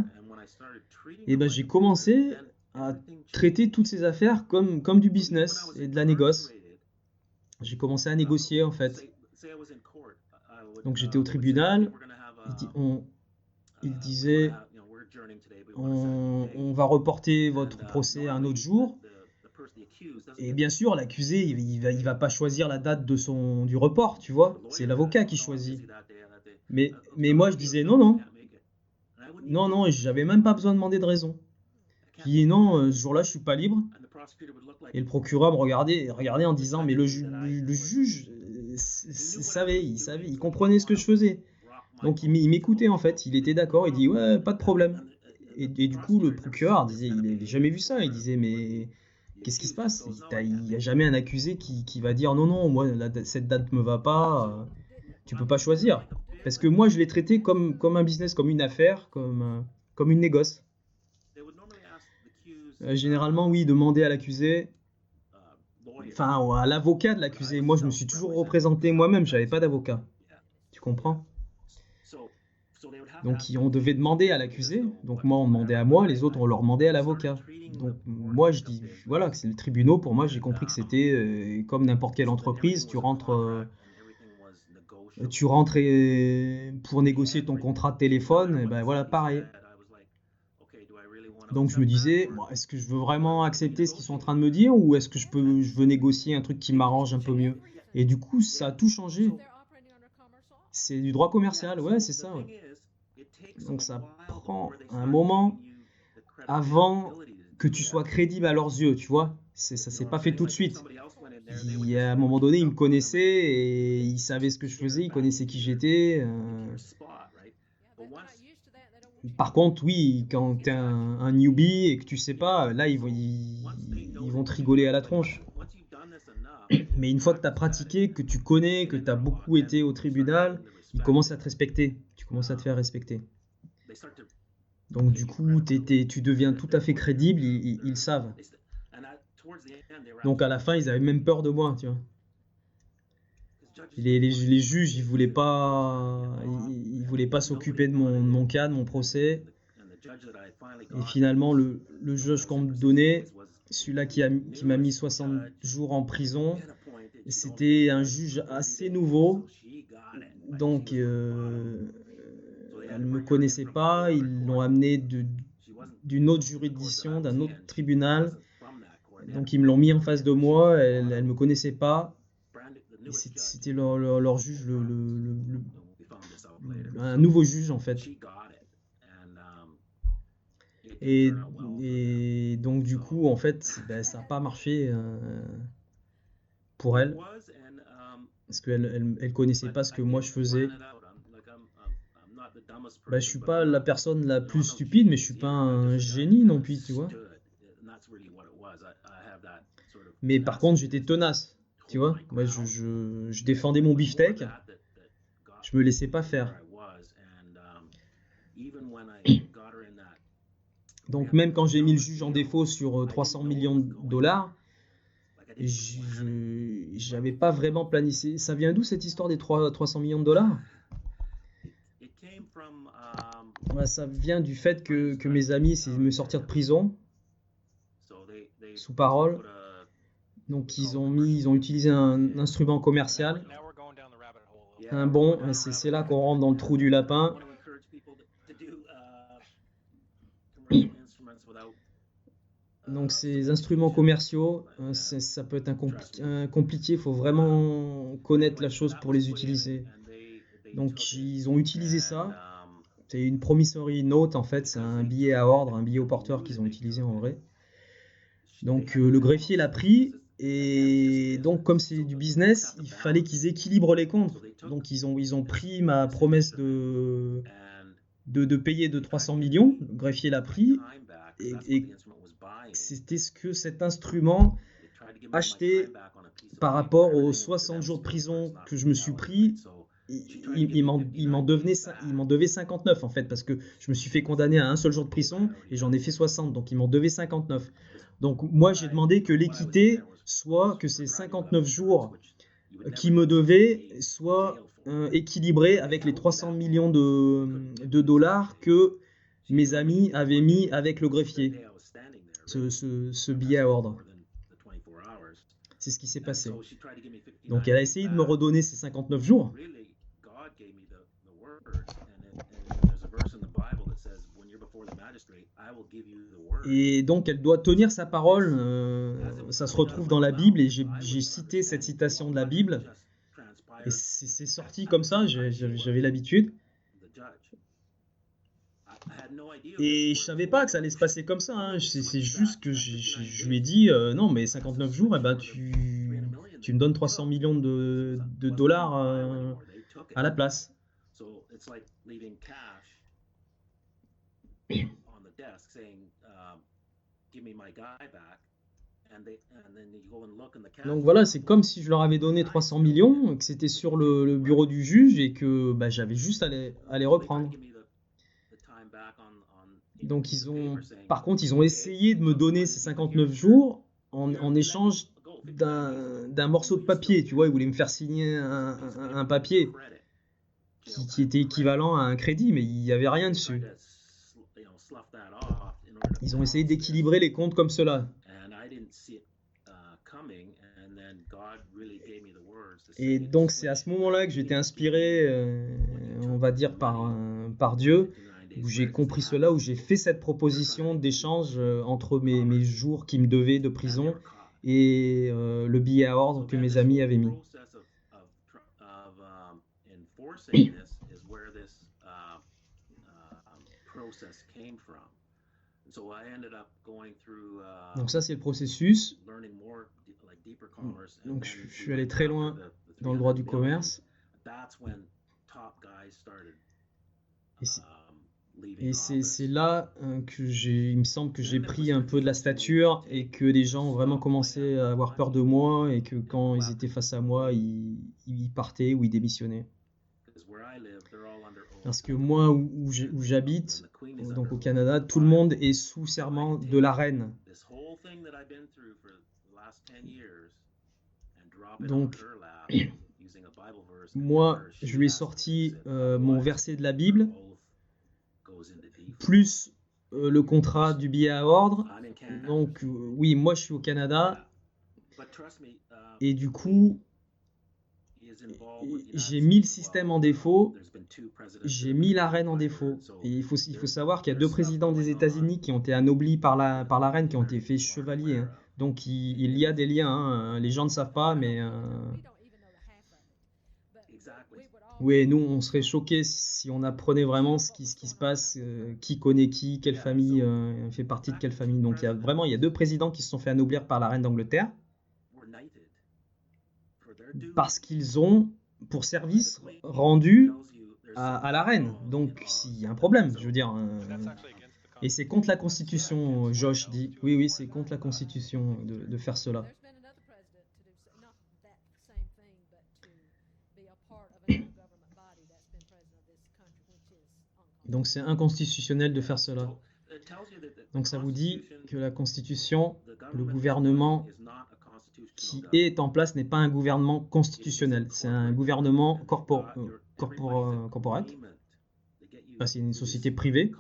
et ben, j'ai commencé à traiter toutes ces affaires comme du business et de la négoce. J'ai commencé à négocier en fait. Donc j'étais au tribunal, il disait on va reporter votre procès à un autre jour. Et bien sûr, l'accusé, il va pas choisir la date du report, tu vois. C'est l'avocat qui choisit. Mais moi, je disais non, non. Non, non, et j'avais même pas besoin de demander de raison. Je dis non, ce jour-là, je suis pas libre. Et le procureur me regardait en disant, mais le juge savait, il comprenait ce que je faisais. Donc il m'écoutait en fait, il était d'accord, il dit ouais, pas de problème. Et du coup, le procureur disait, il n'avait jamais vu ça, il disait mais qu'est-ce qui se passe? Il n'y a jamais un accusé qui va dire non, non, moi cette date me va pas, tu peux pas choisir. Parce que moi je l'ai traité comme un business, comme une affaire, comme une négoce. Généralement, oui, demander à l'accusé, enfin à l'avocat de l'accusé. Moi je me suis toujours représenté moi-même, j'avais pas d'avocat. Tu comprends? Donc on devait demander à l'accusé, donc moi on demandait à moi, les autres on leur demandait à l'avocat. Donc moi je dis, voilà, c'est le tribunal, pour moi j'ai compris que c'était comme n'importe quelle entreprise, tu rentres pour négocier ton contrat de téléphone, et ben voilà, pareil. Donc je me disais, bon, est-ce que je veux vraiment accepter ce qu'ils sont en train de me dire ou est-ce que je veux négocier un truc qui m'arrange un peu mieux? Et du coup ça a tout changé. C'est du droit commercial, ouais, c'est ça. Ouais. Donc ça prend un moment avant que tu sois crédible à leurs yeux, tu vois. Ça s'est pas fait tout de suite. À un moment donné, ils me connaissaient et ils savaient ce que je faisais, ils connaissaient qui j'étais. Par contre, oui, quand tu es un newbie et que tu sais pas, là, ils vont te rigoler à la tronche. Mais une fois que tu as pratiqué, que tu connais, que tu as beaucoup été au tribunal, ils commencent à te respecter. Tu commences à te faire respecter. Donc du coup, tu deviens tout à fait crédible, ils savent. Donc à la fin, ils avaient même peur de moi, tu vois. Les juges, ils voulaient pas s'occuper de mon cas, de mon procès. Et finalement, le juge qu'on me donnait, celui-là qui m'a mis 60 jours en prison, c'était un juge assez nouveau. Donc, elle ne me connaissait pas. Ils l'ont amené d'une autre juridiction, d'un autre tribunal. Donc, ils me l'ont mis en face de moi. Elle ne me connaissait pas. Et c'était leur juge, un nouveau juge en fait. Et donc du coup, en fait, ben, ça n'a pas marché pour elle. Parce qu'elle elle connaissait pas ce que moi je faisais. Ben, je suis pas la personne la plus stupide, mais je suis pas un génie non plus, tu vois. Mais par contre, j'étais tenace, tu vois. Moi, je défendais mon beefsteak. Je me laissais pas faire. Donc même quand j'ai mis le juge en défaut sur 300 millions de dollars, j'avais pas vraiment planifié. Ça vient d'où cette histoire des 300 millions de dollars? Ouais, ça vient du fait que mes amis essaient de me sortir de prison sous parole. Donc ils ont utilisé un instrument commercial. C'est là qu'on rentre dans le trou du lapin. Donc ces instruments commerciaux, ça peut être compliqué, il faut vraiment connaître la chose pour les utiliser. Donc ils ont utilisé ça. C'est une promissory note en fait, c'est un billet à ordre, un billet au porteur qu'ils ont utilisé en vrai. Donc le greffier l'a pris et donc comme c'est du business, il fallait qu'ils équilibrent les comptes. Donc ils ont pris ma promesse de payer de 300 millions, le greffier l'a pris et c'était ce que cet instrument achetait par rapport aux 60 jours de prison que je me suis pris. Il m'en devait 59 en fait, parce que je me suis fait condamner à un seul jour de prison et j'en ai fait 60, donc il m'en devait 59. Donc moi j'ai demandé que l'équité soit que ces 59 jours qui me devaient soient équilibrés avec les 300 millions de dollars que mes amis avaient mis avec le greffier, ce billet à ordre. C'est ce qui s'est passé. Donc elle a essayé de me redonner ces 59 jours. Et donc elle doit tenir sa parole. Ça se retrouve dans la Bible et j'ai cité cette citation de la Bible. Et c'est sorti comme ça, j'avais l'habitude. Et je savais pas que ça allait se passer comme ça. Hein. C'est juste que je lui ai dit non, mais 59 jours, eh ben, tu me donnes 300 millions de dollars à la place. Donc voilà, c'est comme si je leur avais donné 300 millions, que c'était sur le bureau du juge et que bah, j'avais juste à les reprendre. Donc par contre, ils ont essayé de me donner ces 59 jours en échange d'un morceau de papier, tu vois, ils voulaient me faire signer un papier qui était équivalent à un crédit, mais il n'y avait rien dessus. Ils ont essayé d'équilibrer les comptes comme cela. Et donc c'est à ce moment-là que j'ai été inspiré, on va dire, par Dieu, où j'ai compris cela, où j'ai fait cette proposition d'échange entre mes jours qui me devaient de prison et le billet à ordre que mes amis avaient mis. Donc ça c'est le processus. Donc je suis allé très loin dans le droit du commerce. Et c'est là que il me semble que j'ai pris un peu de la stature et que les gens ont vraiment commencé à avoir peur de moi et que quand ils étaient face à moi, ils partaient ou ils démissionnaient. Parce que moi, où j'habite, donc au Canada, tout le monde est sous serment de la reine. Donc, moi, je lui ai sorti mon verset de la Bible, plus le contrat du billet à ordre. Donc, oui, moi, je suis au Canada. Et du coup, j'ai mis le système en défaut, j'ai mis la reine en défaut. Et il faut savoir qu'il y a 2 présidents des États-Unis qui ont été anoblis par la reine, qui ont été faits chevaliers. Hein. Donc il y a des liens, hein. Les gens ne savent pas, mais oui, nous on serait choqués si on apprenait vraiment ce qui se passe, qui connaît qui, quelle famille fait partie de quelle famille. Donc il y a 2 présidents qui se sont fait anoblir par la reine d'Angleterre parce qu'ils ont, pour service, rendu à la reine. Donc, s'il y a un problème, je veux dire. Et c'est contre la Constitution, Josh dit. Oui, oui, c'est contre la Constitution de faire cela. Donc, c'est inconstitutionnel de faire cela. Donc, ça vous dit que la Constitution, le gouvernement qui est en place n'est pas un gouvernement constitutionnel, c'est un gouvernement corporate. C'est une société privée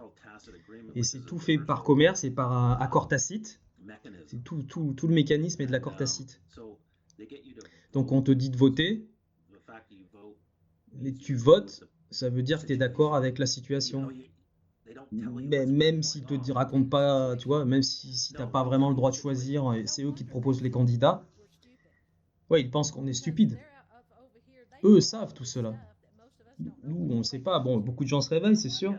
et c'est tout fait par commerce et par accord tacite. C'est tout le mécanisme est de l'accord tacite. Donc on te dit de voter, mais tu votes, ça veut dire que tu es d'accord avec la situation. Mais même s'ils te racontent pas, tu vois, même si tu n'as pas vraiment le droit de choisir, c'est eux qui te proposent les candidats. Ouais, ils pensent qu'on est stupide. Eux savent tout cela. Nous, on ne sait pas. Bon, beaucoup de gens se réveillent, c'est sûr.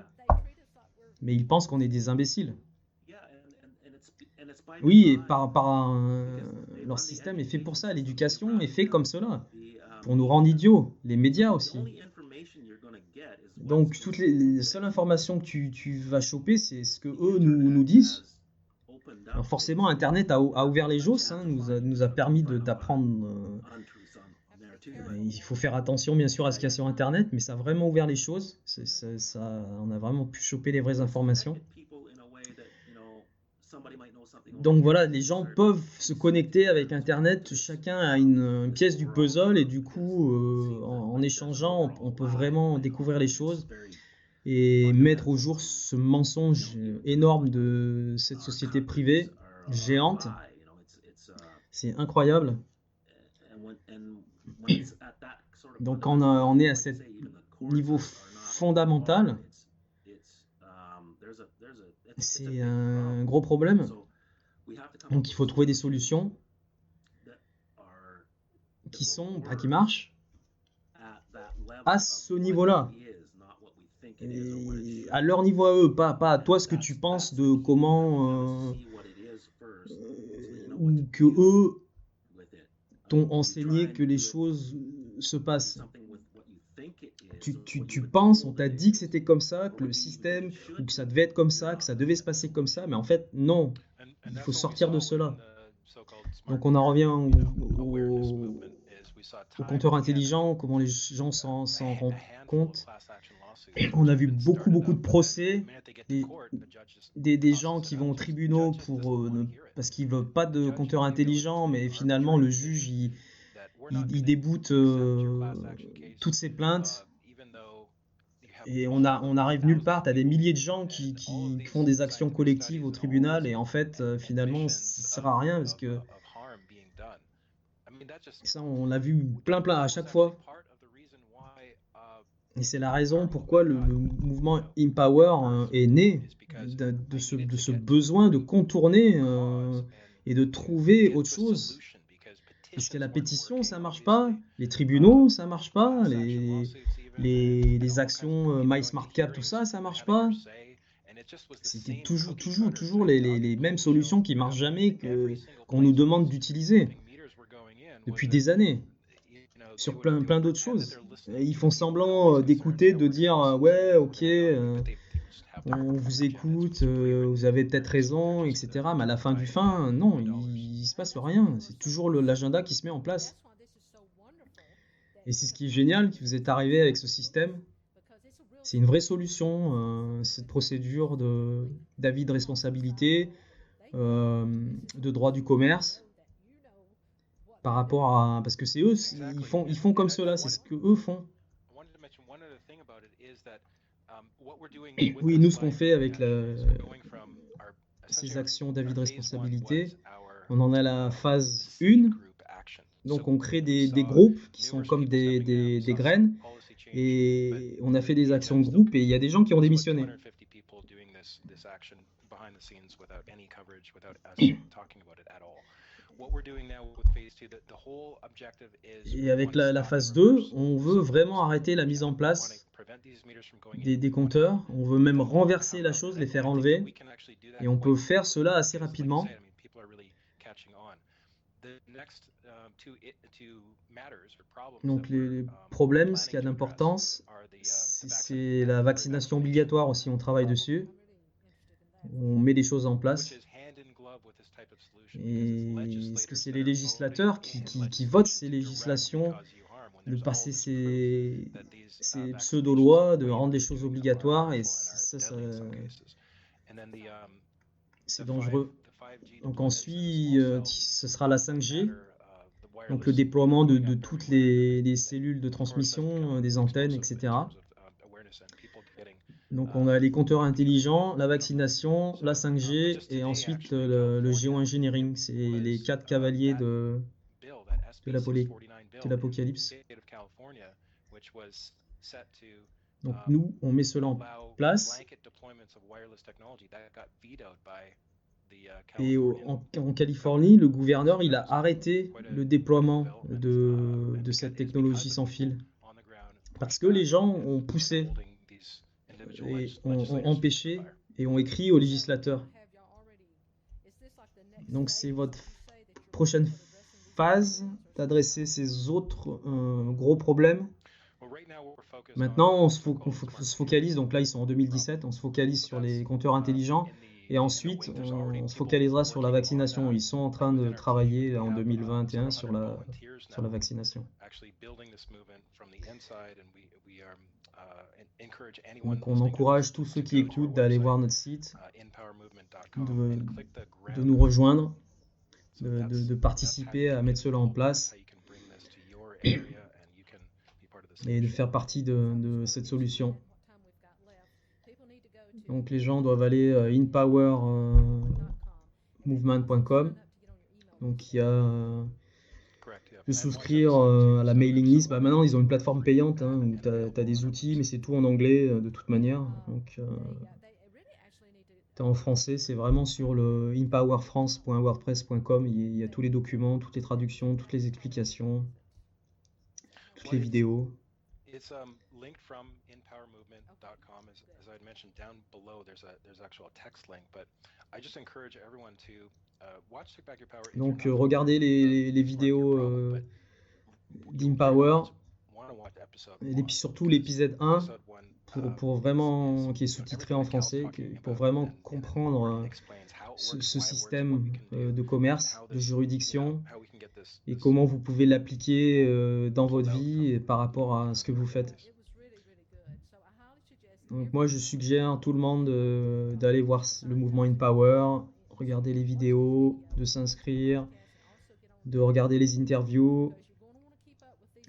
Mais ils pensent qu'on est des imbéciles. Oui, et leur système est fait pour ça. L'éducation est fait comme cela. Pour nous rendre idiots. Les médias aussi. Donc, toutes les seules informations que tu vas choper, c'est ce que eux nous disent. Alors forcément, Internet a ouvert les josses, hein, nous a permis d'apprendre. Il faut faire attention, bien sûr, à ce qu'il y a sur Internet, mais ça a vraiment ouvert les choses. On a vraiment pu choper les vraies informations. Donc voilà, les gens peuvent se connecter avec Internet, chacun a une pièce du puzzle et du coup, en échangeant, on peut vraiment découvrir les choses et mettre au jour ce mensonge énorme de cette société privée géante. C'est incroyable. Donc on est à ce niveau fondamental, c'est un gros problème. Donc il faut trouver des solutions qui marchent à ce niveau-là. Et à leur niveau à eux, pas à toi ce que tu penses de comment ou que eux t'ont enseigné que les choses se passent. Tu penses, on t'a dit que c'était comme ça, que le système, ou que ça devait être comme ça, que ça devait se passer comme ça, mais en fait, non. Il faut sortir de cela. Donc on en revient au compteur intelligent, comment les gens s'en rendent compte. On a vu beaucoup de procès, des gens qui vont aux tribunaux parce qu'ils ne veulent pas de compteur intelligent, mais finalement le juge il déboute toutes ces plaintes et on arrive nulle part. Tu as des milliers de gens qui font des actions collectives au tribunal et en fait finalement ça ne sert à rien parce que ça on l'a vu plein à chaque fois. Et c'est la raison pourquoi le mouvement Empower est né, de ce besoin de contourner et de trouver autre chose. Parce que la pétition, ça marche pas, les tribunaux, ça marche pas, les actions MySmartCap, tout ça, ça marche pas. C'était toujours les mêmes solutions qui marchent jamais, qu'on nous demande d'utiliser depuis des années. Sur plein d'autres choses. Ils font semblant d'écouter, de dire ouais, ok, on vous écoute, vous avez peut-être raison, etc. Mais à la fin du fin, non, il se passe rien. C'est toujours l'agenda qui se met en place. Et c'est ce qui est génial, que vous êtes arrivé avec ce système. C'est une vraie solution, cette procédure d'avis de responsabilité, de droit du commerce. Par rapport à... Parce que c'est eux, ils font comme cela, c'est ce que eux font. Oui, nous, ce qu'on fait avec ces actions d'avis de responsabilité, on en a la phase 1. Donc, on crée des groupes qui sont comme des graines. Et on a fait des actions de groupe et il y a des gens qui ont démissionné. Et avec la phase 2, on veut vraiment arrêter la mise en place des compteurs. On veut même renverser la chose, les faire enlever. Et on peut faire cela assez rapidement. Donc les problèmes, ce qu'il y a d'importance, c'est la vaccination obligatoire aussi, on travaille dessus. On met les choses en place. Et est-ce que c'est les législateurs qui votent ces législations, de passer ces pseudo-lois, de rendre les choses obligatoires, et ça c'est dangereux. Donc ensuite, ce sera la 5G, donc le déploiement de toutes les cellules de transmission, des antennes, etc. Donc on a les compteurs intelligents, la vaccination, la 5G et ensuite le géoengineering. C'est les 4 cavaliers de l'apocalypse. Donc nous, on met cela en place. Et en Californie, le gouverneur, il a arrêté le déploiement de cette technologie sans fil. Parce que les gens ont poussé et ont empêché et ont écrit aux législateurs. Donc c'est votre prochaine phase d'adresser ces autres gros problèmes. Maintenant, on se focalise, donc là ils sont en 2017, on se focalise sur les compteurs intelligents et ensuite on se focalisera sur la vaccination. Ils sont en train de travailler en 2021 sur la vaccination. Donc on encourage tous ceux qui écoutent d'aller voir notre site, de nous rejoindre, de participer à mettre cela en place et de faire partie de cette solution. Donc les gens doivent aller inpowermovement.com. Donc il y a de souscrire à la mailing list. Maintenant ils ont une plateforme payante où tu as des outils, mais c'est tout en anglais de toute manière. Donc en français, c'est vraiment sur le empowerfrance.wordpress.com. Il y a tous les documents, toutes les traductions, toutes les explications, toutes les vidéos. It's linked from inpowermovement.com. As I had mentioned, down below there's actual text link, but I just encourage everyone to watch Take Back Your Power. Donc regardez les vidéos d'Empower, et puis surtout l'épisode 1 pour vraiment, qui est sous-titré en français, pour vraiment comprendre ce système de commerce, de juridiction, et comment vous pouvez l'appliquer dans votre vie et par rapport à ce que vous faites. Donc moi je suggère à tout le monde d'aller voir le mouvement Empower, regarder les vidéos, de s'inscrire, de regarder les interviews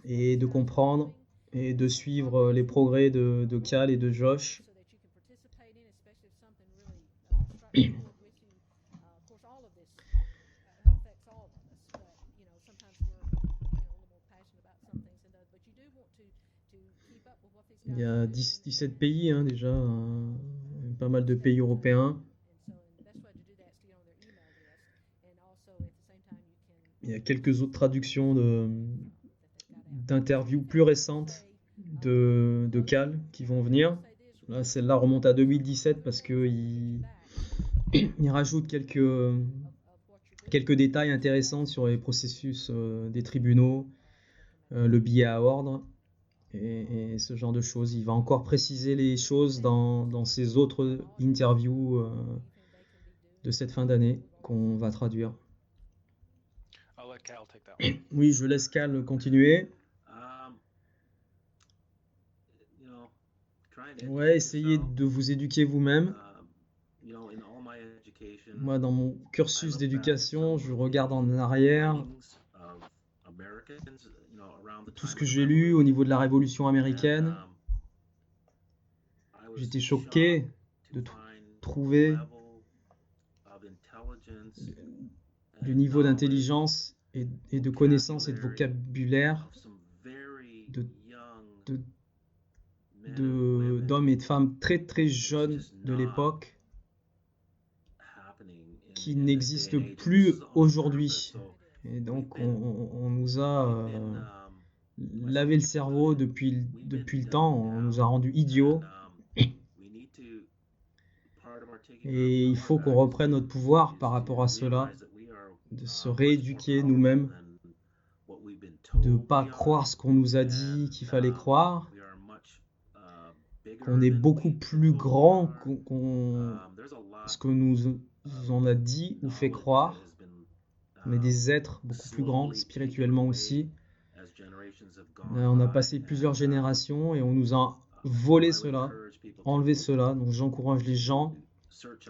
et de comprendre et de suivre les progrès de Cal et de Josh. Il y a 17 pays déjà, pas mal de pays européens. Il y a quelques autres traductions d'interviews plus récentes de Cal qui vont venir. Là, celle-là remonte à 2017 parce qu'il rajoute quelques détails intéressants sur les processus des tribunaux, le billet à ordre et ce genre de choses. Il va encore préciser les choses dans ses autres interviews de cette fin d'année qu'on va traduire. Oui, je laisse Cal continuer. Ouais, essayez de vous éduquer vous-même. Moi, dans mon cursus d'éducation, je regarde en arrière tout ce que j'ai lu au niveau de la Révolution américaine. J'étais choqué de trouver le niveau d'intelligence et de connaissance et de vocabulaire d'hommes et de femmes très très jeunes de l'époque qui n'existent plus aujourd'hui. Et donc on nous a lavé le cerveau depuis le temps, on nous a rendus idiots. Et il faut qu'on reprenne notre pouvoir par rapport à cela, de se rééduquer nous-mêmes, de ne pas croire ce qu'on nous a dit qu'il fallait croire, qu'on est beaucoup plus grand que ce que nous on a dit ou fait croire. On est des êtres beaucoup plus grands, spirituellement aussi. On a passé plusieurs générations et on nous a volé cela, enlevé cela. Donc j'encourage les gens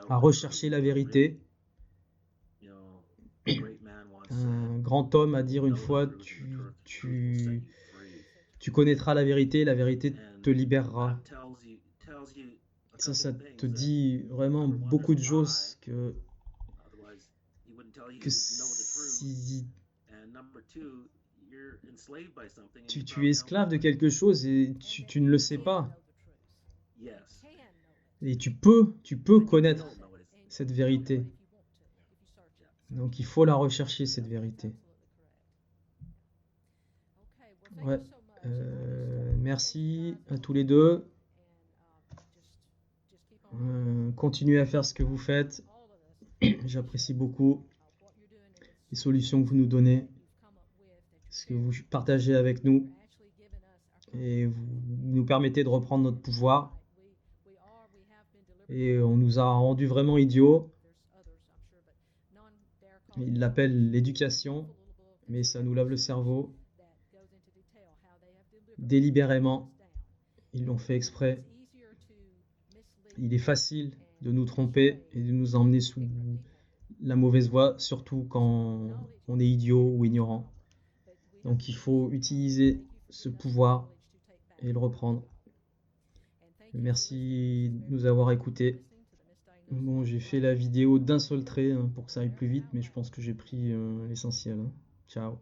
à rechercher la vérité. Un grand homme a dit une fois, tu connaîtras la vérité te libérera. Ça te dit vraiment beaucoup de choses que si tu es esclave de quelque chose et tu ne le sais pas. Et tu peux connaître cette vérité. Donc il faut la rechercher, cette vérité. Ouais. Merci à tous les deux. Continuez à faire ce que vous faites. J'apprécie beaucoup les solutions que vous nous donnez, ce que vous partagez avec nous, et vous nous permettez de reprendre notre pouvoir. Et on nous a rendus vraiment idiots. Il l'appelle l'éducation, mais ça nous lave le cerveau délibérément. ils l'ont fait exprès. Il est facile de nous tromper et de nous emmener sous la mauvaise voie, surtout quand on est idiot ou ignorant. Donc il faut utiliser ce pouvoir et le reprendre. Merci de nous avoir écoutés. Bon, j'ai fait la vidéo d'un seul trait pour que ça aille plus vite, mais je pense que j'ai pris l'essentiel. Ciao.